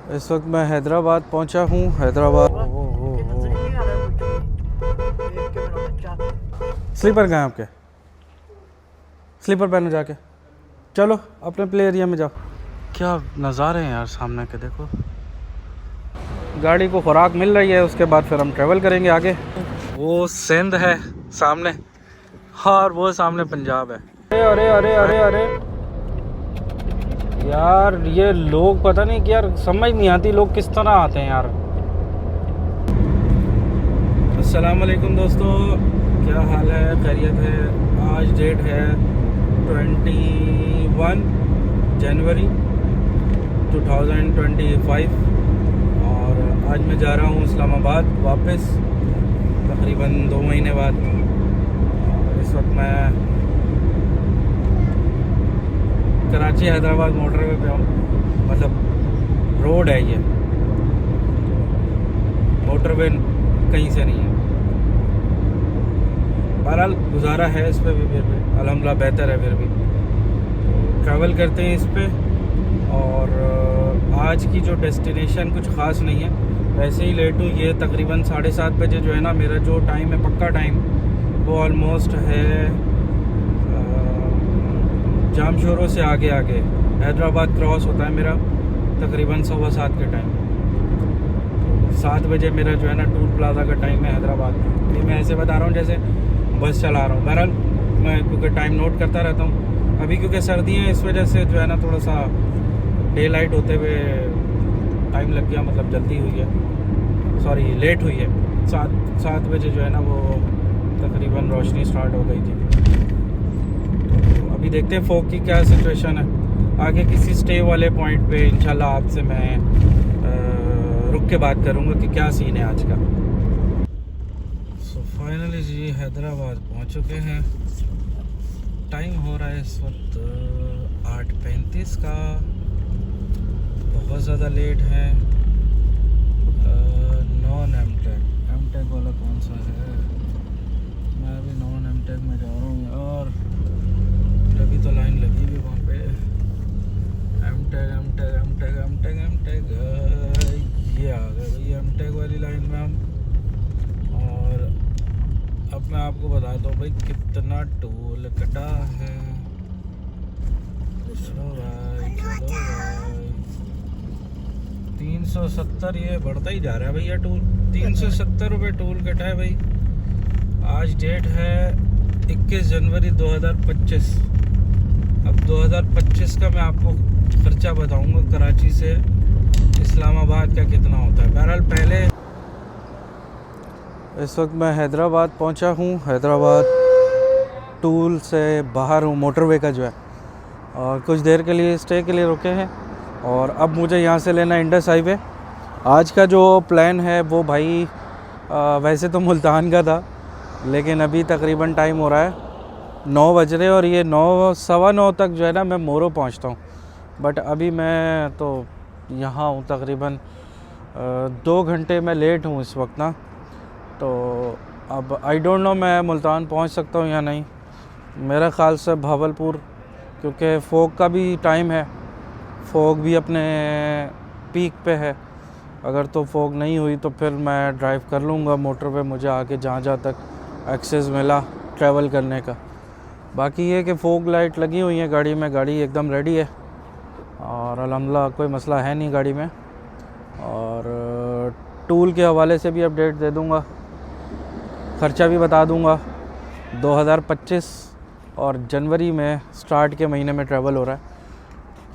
इस वक्त मैं हैदराबाद पहुंचा हूं। हैदराबाद स्लीपर कहाँ है आपके? स्लीपर पहनो जाके। चलो अपने प्ले एरिया में जाओ। क्या नज़ारे हैं यार सामने के, देखो। गाड़ी को खुराक मिल रही है, उसके बाद फिर हम ट्रैवल करेंगे आगे। वो सिंध है सामने और वो सामने पंजाब है। अरे अरे अरे अरे यार, ये लोग पता नहीं कि यार समझ नहीं आती लोग किस तरह आते हैं यार। अस्सलाम वालेकुम दोस्तों, क्या हाल है? खैरियत है? आज डेट है 21 जनवरी 2025 और आज मैं जा रहा हूँ इस्लामाबाद वापस, तकरीबन 2 महीने बाद। इस वक्त मैं कराची हैदराबाद मोटरवे पे हूँ, मतलब रोड है ये, मोटरवे कहीं से नहीं है। बहरहाल गुजारा है इस पे भी, फिर भी अल्हम्दुलिल्लाह बेहतर है। फिर भी ट्रैवल करते हैं इस पे। और आज की जो डेस्टिनेशन कुछ ख़ास नहीं है, वैसे ही लेट हूँ। ये तकरीबन 7:30 बजे जो है ना, मेरा जो टाइम है पक्का टाइम, वो ऑलमोस्ट है जामशोरों से आगे हैदराबाद क्रॉस होता है मेरा तकरीबन 7:15 के टाइम। 7 बजे मेरा जो है ना टूल प्लाजा का टाइम है हैदराबाद में। ये मैं ऐसे बता रहा हूँ जैसे बस चला रहा हूँ। बहरहाल मैं क्योंकि टाइम नोट करता रहता हूँ। अभी क्योंकि सर्दियाँ हैं, इस वजह से जो है ना थोड़ा सा डे लाइट होते हुए टाइम लग गया, मतलब जल्दी हुई है, सॉरी लेट हुई है। 7 बजे जो है ना वो तकरीबन रोशनी स्टार्ट हो गई थी। तो अभी देखते हैं फोग की क्या सिचुएशन है। आगे किसी स्टे वाले पॉइंट पे इंशाल्लाह आपसे मैं रुक के बात करूँगा कि क्या सीन है आज का। सो फाइनली जी हैदराबाद पहुँच चुके हैं। टाइम हो रहा है इस वक्त 8:35 का, बहुत ज़्यादा लेट है। नॉन एमटेक वाला कौन सा है? मैं अभी नॉन एमटेक में जा रहा हूँ यार। अभी तो लाइन लगी हुई वहाँ पे। एमटेक ये आ गए भाई एमटेक वाली लाइन में हम। और अब मैं आपको बता दूँ भाई कितना टोल कटा है। चलो भाई 370, ये बढ़ता ही जा रहा है भैया टोल। 370 रुपये टोल कटा है भाई। आज डेट है 21 जनवरी 2025। अब 2025 का मैं आपको खर्चा बताऊंगा कराची से इस्लामाबाद का कितना होता है। बहरहाल पहले इस वक्त मैं हैदराबाद पहुंचा हूं। हैदराबाद टूल से बाहर हूं, मोटरवे का जो है, और कुछ देर के लिए स्टे के लिए रुके हैं। और अब मुझे यहां से लेना इंडस हाईवे। आज का जो प्लान है वो भाई वैसे तो मुल्तान का था, लेकिन अभी तकरीबन टाइम हो रहा है 9 बज रहे और ये 9 सवा 9 तक जो है ना मैं मोरो पहुंचता हूं। बट अभी मैं तो यहाँ हूँ तकरीबन 2 घंटे में लेट हूँ इस वक्त ना। तो अब आई डोंट नो मैं मुल्तान पहुँच सकता हूँ या नहीं। मेरा ख़्याल से भावलपुर, क्योंकि फोग का भी टाइम है, फोग भी अपने पीक पे है। अगर तो फोग नहीं हुई तो फिर मैं ड्राइव कर लूँगा मोटर पे, मुझे आगे जहाँ तक एक्सेस मिला ट्रैवल करने का। बाकी ये कि फोग लाइट लगी हुई है गाड़ी में, गाड़ी एकदम रेडी है और अल्हम्दुलिल्लाह कोई मसला है नहीं गाड़ी में। और टूल के हवाले से भी अपडेट दे दूँगा, ख़र्चा भी बता दूँगा। 2025 और जनवरी में स्टार्ट के महीने में ट्रैवल हो रहा है।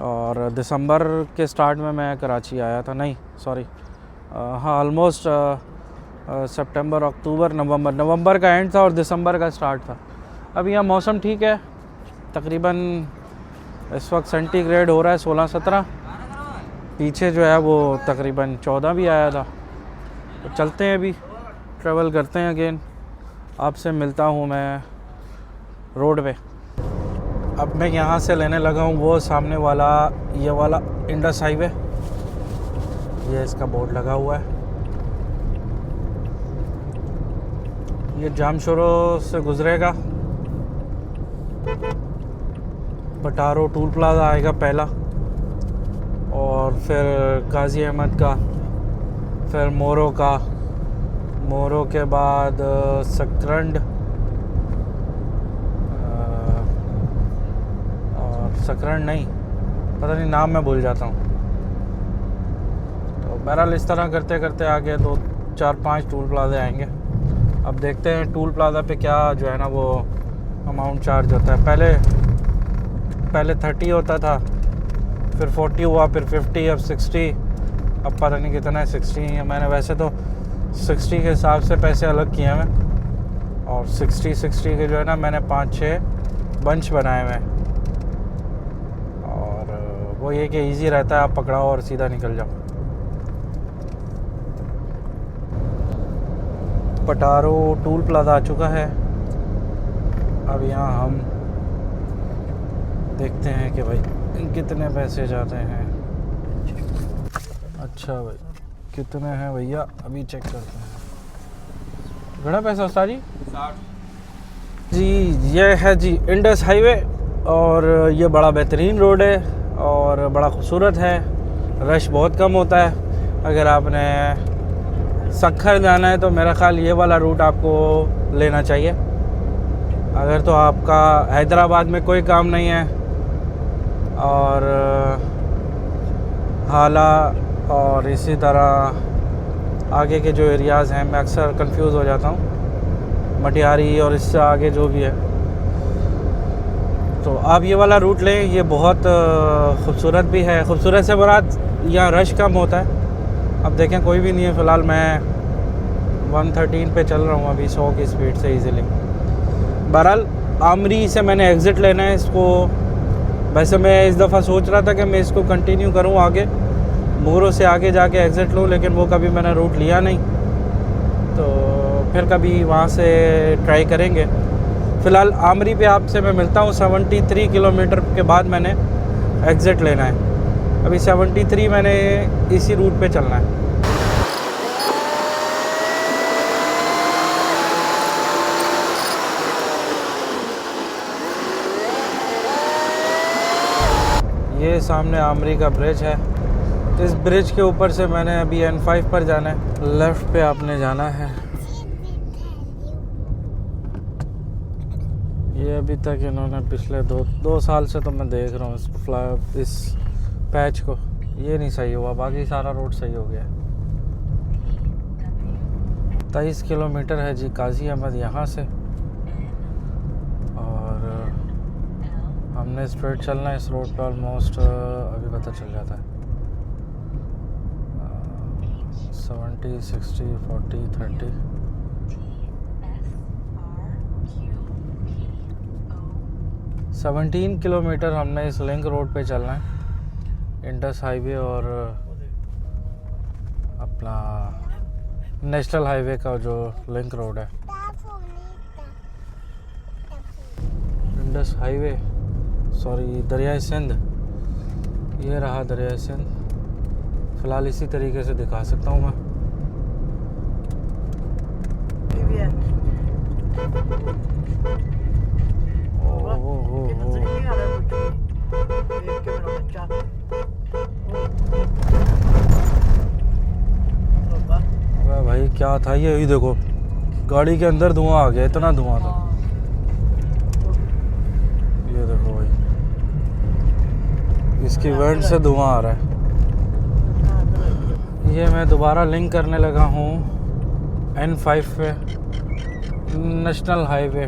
और दिसंबर के स्टार्ट में मैं कराची आया था, नहीं सॉरी हाँ ऑलमोस्ट सितंबर अक्टूबर नवंबर का एंड था और दिसंबर का स्टार्ट था। अभी यहाँ मौसम ठीक है, तकरीबन इस वक्त सेंटीग्रेड हो रहा है 16-17। पीछे जो है वो तकरीबन 14 भी आया था। तो चलते हैं, अभी ट्रैवल करते हैं अगेन। आपसे मिलता हूँ मैं रोड पे। अब मैं यहाँ से लेने लगा हूँ वो सामने वाला, ये वाला इंडस हाईवे। ये इसका बोर्ड लगा हुआ है। ये जामशोरों से गुजरेगा, पटारो टूल प्लाजा आएगा पहला, और फिर गाज़ी अहमद का, फिर मोरो का, मोरो के बाद सकरंड और सकरंड नहीं, पता नहीं नाम मैं भूल जाता हूँ। तो बहरहाल इस तरह करते करते आगे 2 4 5 टूल प्लाज़े आएंगे। अब देखते हैं टूल प्लाज़ा पे क्या जो है ना वो अमाउंट चार्ज होता है। पहले 30 होता था, फिर 40 हुआ, फिर 50, अब 60, अब पता नहीं कितना है 60 है। मैंने वैसे तो 60 के हिसाब से पैसे अलग किए हैं और 60 के जो है ना मैंने 5-6 बंच बनाए हुए हैं। और वो ये कि इजी रहता है, आप पकड़ाओ और सीधा निकल जाओ। पटारो टूल प्लाज़ा आ चुका है। अब यहाँ हम देखते हैं कि भाई कितने पैसे जाते हैं। अच्छा भाई कितने हैं भैया, अभी चेक करते हैं। घना पैसा उस्ताद जी? 60 जी। ये है जी इंडस हाईवे और ये बड़ा बेहतरीन रोड है और बड़ा खूबसूरत है। रश बहुत कम होता है। अगर आपने सक्खर जाना है तो मेरा ख्याल ये वाला रूट आपको लेना चाहिए। अगर तो आपका हैदराबाद में कोई काम नहीं है और हाला और इसी तरह आगे के जो एरियाज़ हैं, मैं अक्सर कंफ्यूज हो जाता हूँ, मटियारी और इससे आगे जो भी है, तो आप ये वाला रूट लें। ये बहुत खूबसूरत भी है। खूबसूरत से मुराद यहाँ रश कम होता है। अब देखें कोई भी नहीं है। फ़िलहाल मैं 113 पे चल रहा हूँ अभी 100 की स्पीड से ईज़िली। बहरहाल आमरी से मैंने एग्ज़िट लेना है इसको। वैसे मैं इस दफ़ा सोच रहा था कि मैं इसको कंटिन्यू करूँ आगे, मोरो से आगे जाके एग्ज़िट लूँ, लेकिन वो कभी मैंने रूट लिया नहीं, तो फिर कभी वहाँ से ट्राई करेंगे। फ़िलहाल आमरी पे आपसे मैं मिलता हूँ। 73 किलोमीटर के बाद मैंने एग्ज़िट लेना है। अभी 73 मैंने इसी रूट पे चलना है। ये सामने आमरी का ब्रिज है। इस ब्रिज के ऊपर से मैंने अभी N5 पर जाना है। लेफ़्ट पे आपने जाना है। ये अभी तक इन्होंने पिछले दो साल से तो मैं देख रहा हूँ इस पैच को, ये नहीं सही हुआ, बाकी सारा रोड सही हो गया। 23 किलोमीटर है जी गाज़ी अहमद यहाँ से और हमने स्ट्रेट चलना है। इस रोड पर ऑलमोस्ट अभी पता चल जाता है 70, 60, 40, 30। $17 किलोमीटर हमने इस लिंक रोड पे चलना है। इंडस हाईवे और अपना नेशनल हाईवे का जो लिंक रोड है। इंडस हाईवे, सॉरी, दरियाए सिंध। ये रहा दरियाए सिंध। फ़िलहाल इसी तरीके से दिखा सकता हूँ मैं। भाई क्या था ये देखो, गाड़ी के अंदर धुआं आ गया, इतना धुआं था। ये देखो भाई, इसकी वेंट से धुआं आ रहा है। ये मैं दोबारा लिंक करने लगा हूँ N5 पे, नेशनल हाईवे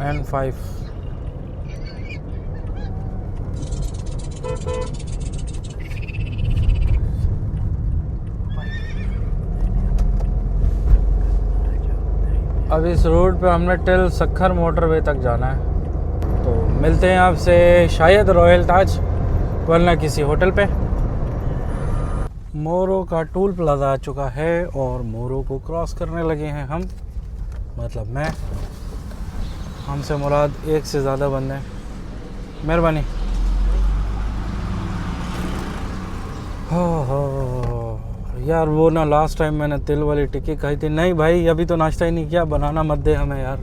N5। अब इस रोड पे हमने टिल सक्खर मोटरवे तक जाना है। तो मिलते हैं आपसे शायद रॉयल ताज, वरना किसी होटल पे। मोरो का टूल प्लाज़ा आ चुका है और मोरो को क्रॉस करने लगे हैं हम, मतलब मैं। हमसे मुराद एक से ज़्यादा बंदे। मेहरबानी। हो यार, वो ना लास्ट टाइम मैंने तिल वाली टिक्की खाई थी। नहीं भाई, अभी तो नाश्ता ही नहीं किया, बनाना मत दे हमें यार।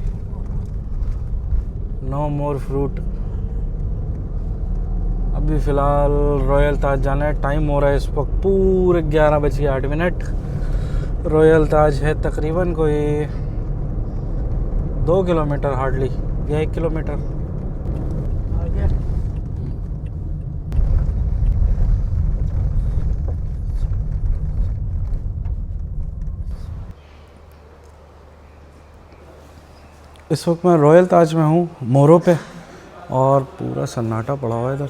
नो मोर फ्रूट। अब अभी फ़िलहाल रॉयल ताज जाना है। टाइम हो रहा है इस वक्त पूरे 11:08। रॉयल ताज है तकरीबन कोई 2 किलोमीटर हार्डली या 1 किलोमीटर आगे। इस वक्त मैं रॉयल ताज में हूँ, मोरों पे, और पूरा सन्नाटा पड़ा हुआ है इधर।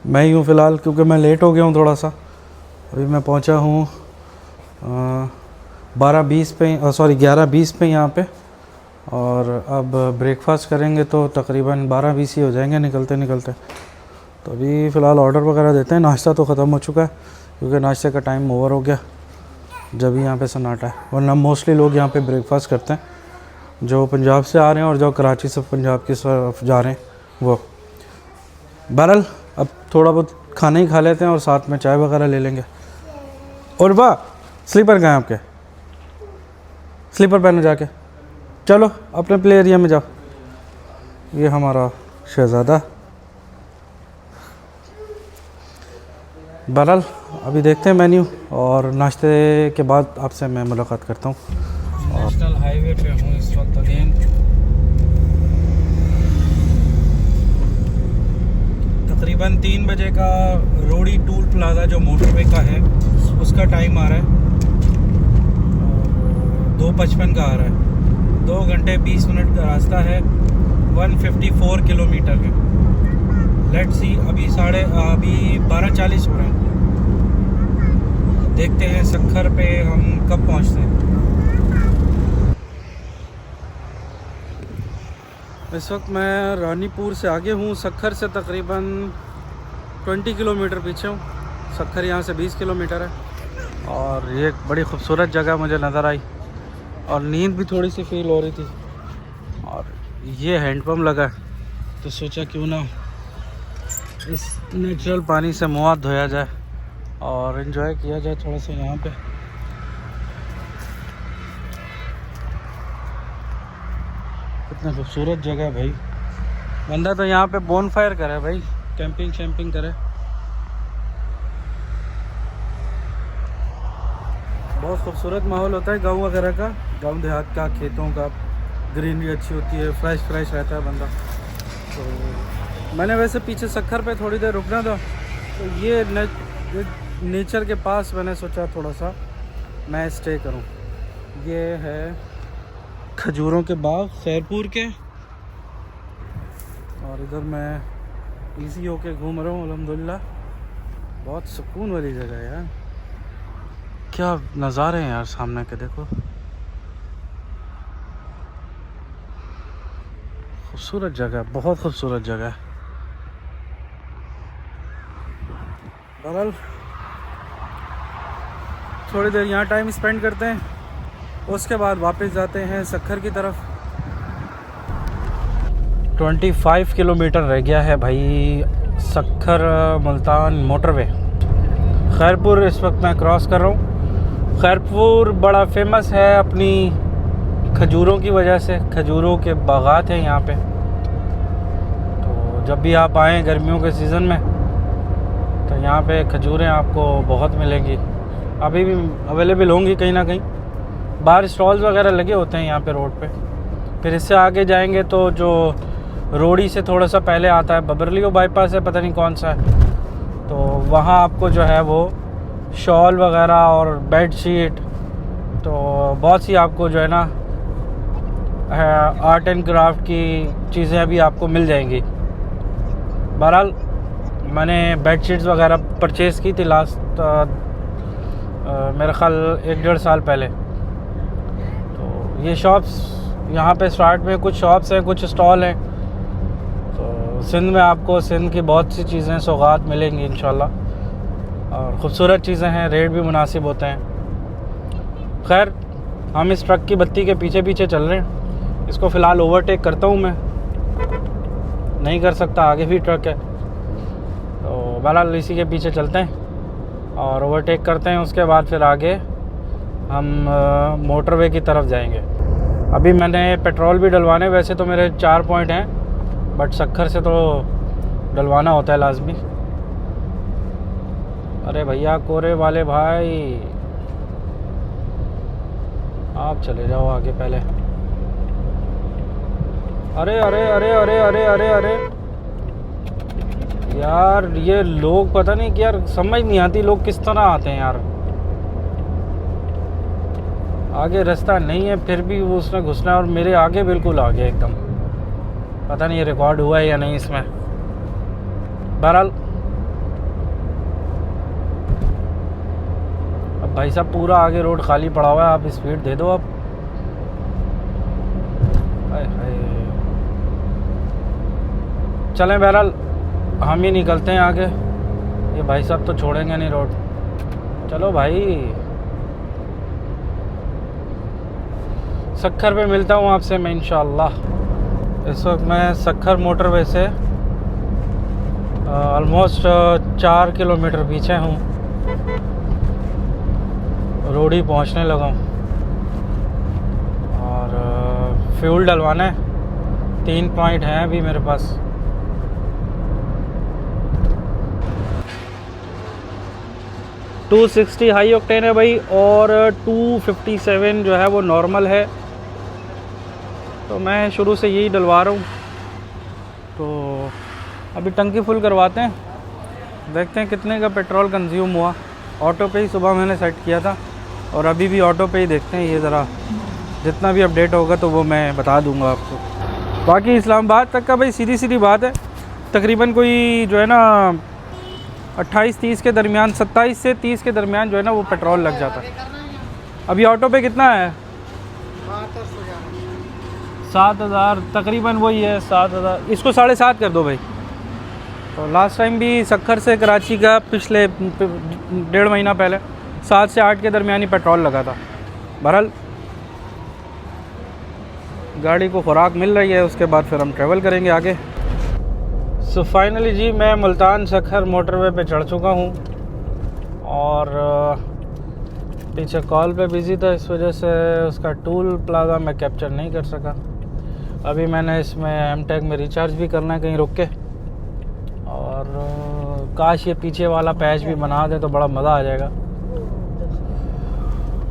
मैं ही हूँ फ़िलहाल, क्योंकि मैं लेट हो गया हूँ थोड़ा सा। अभी मैं पहुँचा हूँ 11:20 पे यहाँ पे, और अब ब्रेकफास्ट करेंगे तो तकरीबन 12:20 ही हो जाएंगे निकलते निकलते। तो अभी फ़िलहाल ऑर्डर वगैरह देते हैं। नाश्ता तो ख़त्म हो चुका है, क्योंकि नाश्ते का टाइम ओवर हो गया जब यहाँ पे सन्नाटा है। वरना मोस्टली लोग यहाँ पे ब्रेकफास्ट करते हैं, जो पंजाब से आ रहे हैं और जो कराची से पंजाब की तरफ जा रहे हैं वो। बहरहाल अब थोड़ा बहुत खाना ही खा लेते हैं और साथ में चाय वगैरह ले लेंगे। और वाह, स्लीपर कहाँ हैं आपके? स्लीपर पहनो जाके। चलो अपने प्ले एरिया में जाओ। ये हमारा शहज़ादा। बहरहाल अभी देखते हैं मेन्यू, और नाश्ते के बाद आपसे मैं मुलाकात करता हूँ। नेशनल हाईवे पे हूँ इस वक्त अगेन। तकरीबन 3 बजे का रोडी टूल प्लाजा जो मोटरवे का है उसका टाइम आ रहा है, 2:55 का आ रहा है। 2 घंटे 20 मिनट का रास्ता है, 154 किलोमीटर है। लेट्स सी, अभी 12:40 हो रहे हैं। देखते हैं सक्खर पे हम कब पहुंचते हैं। इस वक्त मैं रानीपुर से आगे हूँ, सक्खर से तकरीबन 20 किलोमीटर पीछे हूँ। सक्खर यहाँ से 20 किलोमीटर है, और ये एक बड़ी खूबसूरत जगह मुझे नज़र आई, और नींद भी थोड़ी सी फील हो रही थी। और ये हैंडपम्प लगा है, तो सोचा क्यों ना इस नेचुरल पानी से मुँह हाथ धोया जाए और एंजॉय किया जाए थोड़ा सा यहाँ पे। कितनी खूबसूरत जगह है भाई। बंदा तो यहाँ पे बोन फायर करे भाई, कैंपिंग शैम्पिंग करे। बहुत खूबसूरत माहौल होता है गांव वगैरह का, गांव देहात का, खेतों का। ग्रीनरी अच्छी होती है, फ्रेश रहता है बंदा। तो मैंने वैसे पीछे सक्खर पे थोड़ी देर रुकना था, तो ये नेचर के पास मैंने सोचा थोड़ा सा मैं स्टे करूं। ये है खजूरों के बाग खैरपुर के, और इधर मैं इजी होके घूम रहा हूँ अल्हम्दुलिल्लाह। बहुत सुकून वाली जगह है यार। क्या नज़ारे हैं यार सामने के, देखो। खूबसूरत जगह, बहुत खूबसूरत जगह है। बहरहाल थोड़ी देर यहाँ टाइम स्पेंड करते हैं, उसके बाद वापस जाते हैं सक्खर की तरफ। 25 किलोमीटर रह गया है भाई सक्खर मुल्तान मोटरवे। खैरपुर इस वक्त मैं क्रॉस कर रहा हूँ। खैरपुर बड़ा फेमस है अपनी खजूरों की वजह से, खजूरों के बागात हैं यहाँ पे। तो जब भी आप आएँ गर्मियों के सीज़न में, तो यहाँ पे खजूरें आपको बहुत मिलेंगी। अभी भी अवेलेबल होंगी कहीं ना कहीं। बाहर स्टॉल्स वगैरह लगे होते हैं यहाँ पे रोड पे। फिर इससे आगे जाएंगे तो जो रोडी से थोड़ा सा पहले आता है, बबरलियो बाईपास है, पता नहीं कौन सा है, तो वहाँ आपको जो है वो शॉल वगैरह और बेड शीट, तो बहुत सी आपको जो है ना आर्ट एंड क्राफ्ट की चीज़ें अभी आपको मिल जाएंगी। बहरहाल मैंने बेड शीट्स वगैरह परचेज़ की थी लास्ट मेरा ख्याल 1-1.5 साल पहले। तो ये शॉप्स यहाँ पे स्टार्ट में कुछ शॉप्स हैं, कुछ स्टॉल हैं। तो सिंध में आपको सिंध की बहुत सी चीज़ें सौगात मिलेंगी इंशाल्लाह, और ख़ूबसूरत चीज़ें हैं, रेट भी मुनासिब होते हैं। खैर हम इस ट्रक की बत्ती के पीछे पीछे चल रहे हैं। इसको फ़िलहाल ओवरटेक करता हूँ मैं, नहीं कर सकता, आगे भी ट्रक है। तो बहरहाल इसी के पीछे चलते हैं और ओवरटेक करते हैं। उसके बाद फिर आगे हम मोटरवे की तरफ जाएंगे। अभी मैंने पेट्रोल भी डलवाने, वैसे तो मेरे 4 पॉइंट हैं, बट सक्खर से तो डलवाना होता है लाजमी। अरे भैया कोरे वाले भाई, आप चले जाओ आगे पहले। अरे अरे अरे अरे अरे अरे अरे यार, ये लोग पता नहीं कि यार समझ नहीं आती लोग किस तरह आते हैं यार। आगे रास्ता नहीं है फिर भी वो उसने घुसना है, और मेरे आगे बिल्कुल आगे एकदम। पता नहीं ये रिकॉर्ड हुआ है या नहीं इसमें। बहरहाल अब भाई साहब पूरा आगे रोड खाली पड़ा हुआ है, आप स्पीड दे दो अब। हाय हाय, चलें बहरहाल हम ही निकलते हैं आगे, ये भाई साहब तो छोड़ेंगे नहीं रोड। चलो भाई, सक्खर पे मिलता हूँ आपसे मैं इंशाअल्लाह। इस वक्त मैं सक्खर मोटरवे से ऑलमोस्ट 4 किलोमीटर पीछे हूँ, रोडी पहुँचने लगा हूँ। और फ्यूल डलवाना है, 3 पॉइंट हैं अभी मेरे पास। $260 हाई ऑक्टेन है भाई, और 257 जो है वो नॉर्मल है। तो मैं शुरू से यही डलवा रहा हूँ। तो अभी टंकी फुल करवाते हैं, देखते हैं कितने का पेट्रोल कंज्यूम हुआ। ऑटो पे ही सुबह मैंने सेट किया था, और अभी भी ऑटो पे ही देखते हैं। ये ज़रा जितना भी अपडेट होगा तो वो मैं बता दूंगा आपको। बाकी इस्लामाबाद तक का भाई सीधी सीधी बात है, तकरीबन कोई जो है ना 28-30 के दरमियान, 27 से 30 के दरमियान जो है ना वो पेट्रोल लग जाता है। अभी ऑटो पे कितना है? 7,000 तकरीबन वही है, 7,000। इसको 7.5 कर दो भाई। तो लास्ट टाइम भी सक्खर से कराची का पिछले 1.5 महीना पहले 7 से 8 के दरमियान ही पेट्रोल लगा था। बहरहाल गाड़ी को खुराक मिल रही है, उसके बाद फिर हम ट्रैवल करेंगे आगे। सो फाइनली जी मैं मुल्तान सक्खर मोटरवे पे चढ़ चुका हूँ, और पीछे कॉल पे बिज़ी था, इस वजह से उसका टूल प्लाज़ा मैं कैप्चर नहीं कर सका। अभी मैंने इसमें एमटेक में रिचार्ज भी करना है कहीं रुक के, और काश ये पीछे वाला पैच भी बना दे तो बड़ा मज़ा आ जाएगा।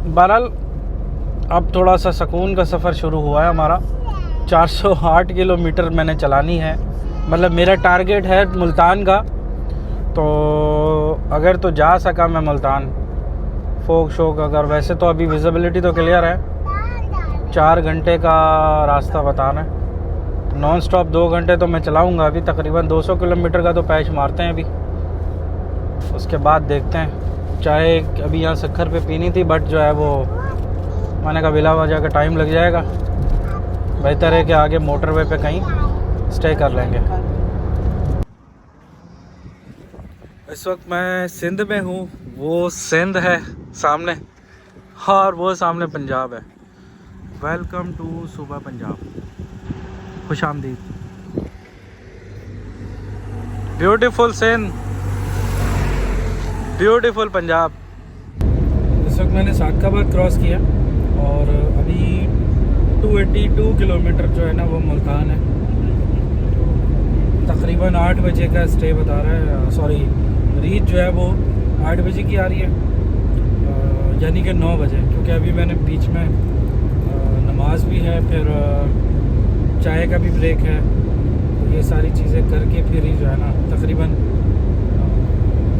बहरहाल अब थोड़ा सा सुकून का सफ़र शुरू हुआ है हमारा। 408 किलोमीटर मैंने चलानी है, मतलब मेरा टारगेट है मुल्तान का। तो अगर तो जा सका मैं मुल्तान फोक शोक, अगर वैसे तो अभी विजिबिलिटी तो क्लियर है, 4 घंटे का रास्ता बताना है। नॉन स्टॉप 2 घंटे तो मैं चलाऊंगा। अभी तकरीबन 200 किलोमीटर का तो पैच मारते हैं अभी, उसके बाद देखते हैं। चाय अभी यहाँ सक्खर पे पीनी थी, बट जो है वो मैंने कहा बिला वजह का टाइम लग जाएगा, बेहतर है कि आगे मोटरवे पे कहीं स्टे कर लेंगे। इस वक्त मैं सिंध में हूँ, वो सिंध है सामने और वो सामने पंजाब है। वेलकम टू सूबा पंजाब, खुश आमदीद। Beautiful Sindh, beautiful Punjab. इस वक्त मैंने सादकाबाद क्रॉस किया, और अभी 282 किलोमीटर जो है ना वो मुल्तान है। तकरीबन 8 बजे का स्टे बता रहा है, सॉरी रीच जो है वो 8 बजे की आ रही है, यानी कि 9 बजे, क्योंकि अभी मैंने बीच में नमाज भी है, फिर चाय का भी ब्रेक है। तो ये सारी चीज़ें करके फिर ही जो है ना तकरीबन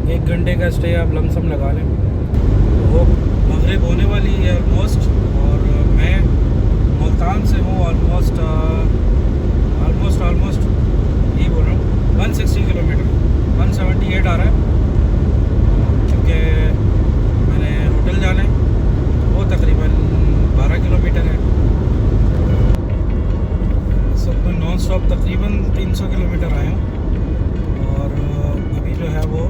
1 घंटे का स्टे आप लमसम लगा लें। तो वो मगरिब होने वाली है ऑलमोस्ट, और मैं मुल्तान से हूँ ऑलमोस्ट यही बोल रहा हूँ 160 किलोमीटर, 178 आ रहा है, क्योंकि मैंने होटल जाना है, वो तकरीबन 12 किलोमीटर है। सब में नॉन स्टॉप तकरीबन 300 किलोमीटर आए हूँ, और अभी जो है वो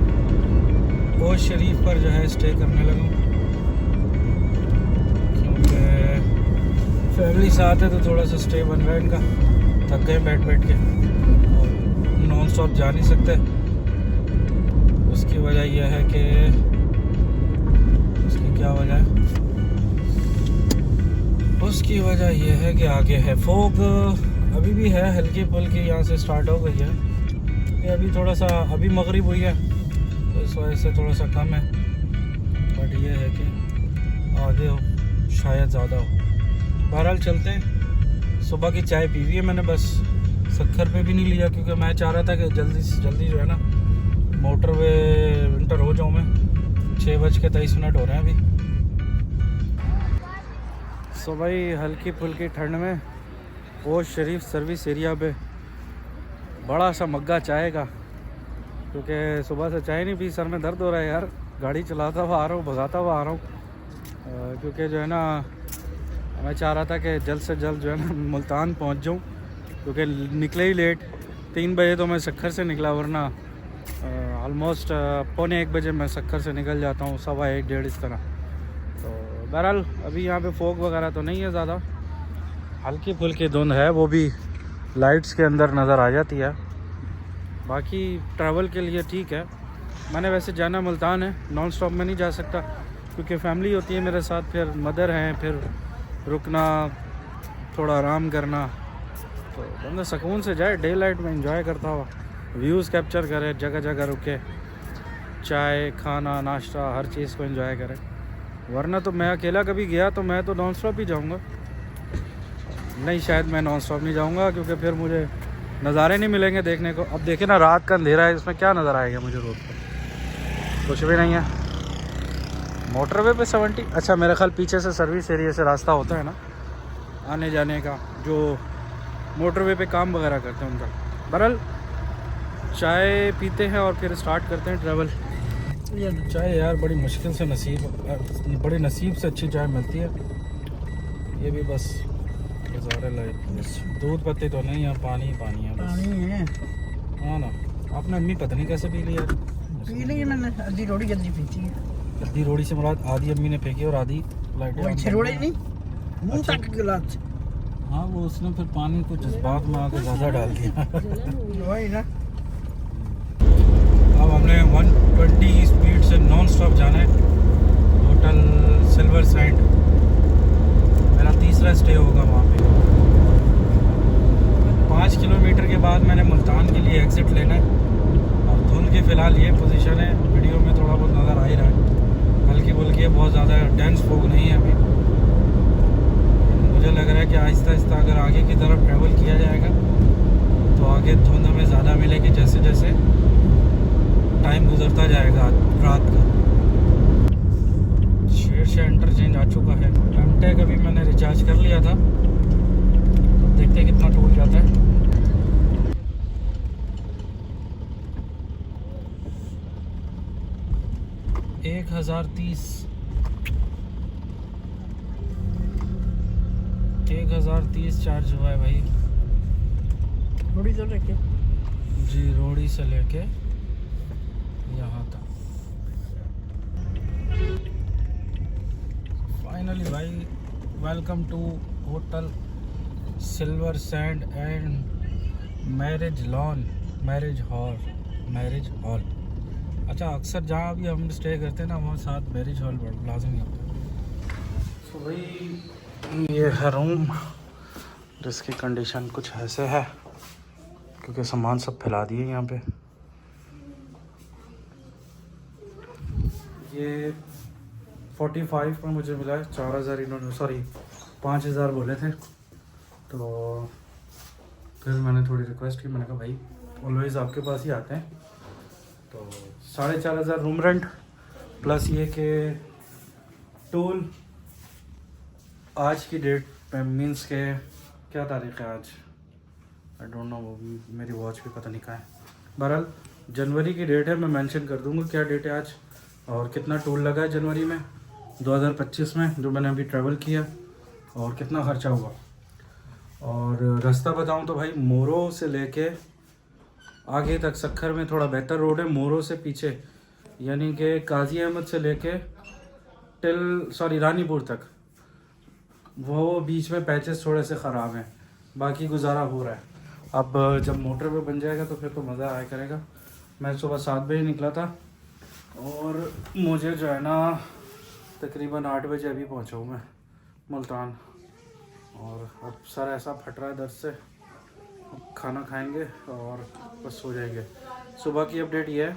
ओश शरीफ पर जो है स्टे करने लगा हूँ, क्योंकि फैमिली साथ है तो थोड़ा सा स्टे बन रहा है इनका। थक गए बैठ के, और नॉन स्टॉप जा नहीं सकते। उसकी वजह यह है कि उसकी क्या वजह है, उसकी वजह यह है कि आगे है फोक, अभी भी है हल्की फुल्की, यहाँ से स्टार्ट हो गई है क्योंकि अभी थोड़ा सा अभी मगरिब हुई है तो इस वजह से थोड़ा सा कम है। बट ये है कि आगे हो शायद ज़्यादा हो। बहरहाल चलते हैं। सुबह की चाय पी हुई है मैंने, बस शक्कर पे भी नहीं लिया क्योंकि मैं चाह रहा था कि जल्दी से जल्दी जो है ना मोटरवे इंटर हो जाऊँ मैं। 6:23 हो रहे हैं अभी। सो भाई हल्की फुल्की ठंड में ओज शरीफ सर्विस एरिया पे बड़ा सा मग्गा चाय का, क्योंकि सुबह से चाय नहीं पी, सर में दर्द हो रहा है यार। गाड़ी चलाता हुआ आ रहा हूँ, भगाता हुआ आ रहा हूँ क्योंकि जो है ना मैं चाह रहा था कि जल्द से जल्द जो है ना मुल्तान पहुँच जाऊँ क्योंकि निकले ही लेट। 3 बजे तो मैं सक्खर से निकला, वरना ऑलमोस्ट 1:45 बजे मैं सक्खर से निकल जाता हूँ, 1:15 इस तरह। तो बहरहाल अभी यहाँ पे फोग वगैरह तो नहीं है ज़्यादा, हल्की फुल्की धुंध है, वो भी लाइट्स के अंदर नज़र आ जाती है। बाकी ट्रैवल के लिए ठीक है। मैंने वैसे जाना मुल्तान है, नॉन स्टॉप में नहीं जा सकता क्योंकि फैमिली होती है मेरे साथ, फिर मदर हैं, फिर रुकना, थोड़ा आराम करना, तो बंदा सुकून से जाए, डे लाइट में एंजॉय करता हुआ, व्यूज़ कैप्चर करे, जगह जगह रुके, चाय खाना नाश्ता हर चीज़ को एंजॉय करे। वरना तो मैं अकेला कभी गया तो मैं तो नॉन स्टॉप ही जाऊँगा। नहीं, शायद मैं नॉन स्टॉप नहीं जाऊँगा क्योंकि फिर मुझे नज़ारे नहीं मिलेंगे देखने को। अब देखे ना रात का अंधेरा है, इसमें क्या नज़र आएगा मुझे रोड पर, कुछ भी नहीं है। मोटरवे पे 70, अच्छा मेरे ख्याल पीछे से सर्विस एरिया से रास्ता होता है ना आने जाने का, जो मोटरवे पे काम वगैरह करते हैं उनका। बहरहाल चाय पीते हैं और फिर स्टार्ट करते हैं ट्रैवल। चाय यार बड़ी मुश्किल से बड़ी नसीब से अच्छी चाय मिलती है। ये भी बस गुजारा लाइक, दूध पत्ती तो नहीं है, पानी है बस। पानी है हाँ ना, आपने अम्मी पता नहीं कैसे पी ली यार। पी ली मैंने, आधी रोटी जल्दी पीती है। आधी रोटी से मुराद आधी अम्मी ने फेंकी और आधी लाइट छिरोड़े नहीं मुंह तक गिलास। हाँ वो उसने फिर पानी को जज्बात में आकर ज़्यादा डाल दिया। वही ना। अब हमने 120 स्पीड से नॉन स्टॉप जाना है होटल सिल्वर सैंड। मेरा तीसरा स्टे होगा वहाँ पे। 5 किलोमीटर के बाद मैंने मुल्तान के लिए एग्ज़िट लेना है और धुंध की फ़िलहाल ये पोजीशन है, वीडियो में थोड़ा बहुत नज़र आ ही रहा है, हल्की फुल्की है, बहुत ज़्यादा डेंस फोग नहीं है अभी। मुझे लग रहा है कि आहिस्ता आहिस्ता अगर आगे की तरफ ट्रैवल किया जाएगा तो आगे धुंध हमें ज़्यादा मिलेगी जैसे जैसे टाइम गुजरता जाएगा रात का। शेरशाह इंटरचेंज आ चुका है। एमटेक अभी मैंने रिचार्ज कर लिया था, तो देखते हैं कितना टोल जाता है। $1030 चार्ज हुआ है भाई। रोड़ी तो लेके जी, रोड़ी से लेके यहाँ तक। फाइनली भाई, welcome to hotel Silver Sand and marriage hall. अच्छा, अक्सर जहाँ भी हम स्टे करते हैं ना वहाँ साथ मैरिज हॉल लाजमी होता है। तो भाई ये है रूम, जिसकी कंडीशन कुछ ऐसे है क्योंकि सामान सब फैला दिए यहाँ पे। ये 45 में मुझे मिला है, 4000 इन्होंने 5000 बोले थे। तो फिर मैंने थोड़ी रिक्वेस्ट की, मैंने कहा भाई ऑलवेज़ आपके पास ही आते हैं, तो 4500 रूम रेंट प्लस ये कि टोल आज की डेट पे मीन्स के क्या तारीख़ है आज, आई डोंट नो, वो मेरी वॉच भी पता नहीं कहाँ है। बहरहाल जनवरी की डेट है, मैं मेंशन कर दूंगा क्या डेट है आज और कितना टोल लगा है जनवरी में 2025 में जो मैंने अभी ट्रैवल किया और कितना ख़र्चा हुआ। और रास्ता बताऊं तो भाई मोरो से लेके आगे तक सक्खर में थोड़ा बेहतर रोड है, मोरो से पीछे यानी कि काजी अहमद से लेके रानीपुर तक वो बीच में पैचेस थोड़े से ख़राब हैं, बाकी गुजारा हो रहा है। अब जब मोटर पे बन जाएगा तो फिर तो मज़ा आया करेगा। मैं सुबह 7 बजे निकला था और मुझे जो है ना तकरीबन 8 बजे अभी पहुंचा हूँ मैं मुल्तान। और अब सर ऐसा फट रहा है दर्द से, अब खाना खाएंगे और बस सो जाएंगे। सुबह की अपडेट ये है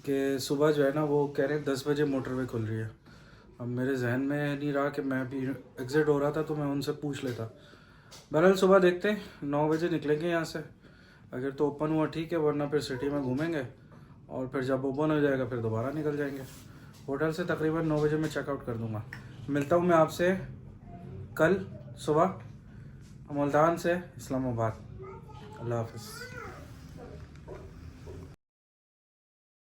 कि सुबह जो है ना वो कह रहे हैं 10 बजे मोटरवे खुल रही है। अब मेरे जहन में नहीं रहा कि मैं अभी एग्ज़िट हो रहा था तो मैं उनसे पूछ लेता। बहरहाल सुबह देखते हैं, 9 बजे निकलेंगे यहाँ से। अगर तो ओपन हुआ ठीक है, वरना फिर सिटी में घूमेंगे और फिर जब ओपन हो जाएगा फिर दोबारा निकल जाएंगे। होटल से तकरीबन 9 बजे मैं चेकआउट कर दूँगा। मिलता हूँ मैं आपसे कल सुबह मुल्तान से इस्लामाबाद। अल्लाह हाफ़िज़।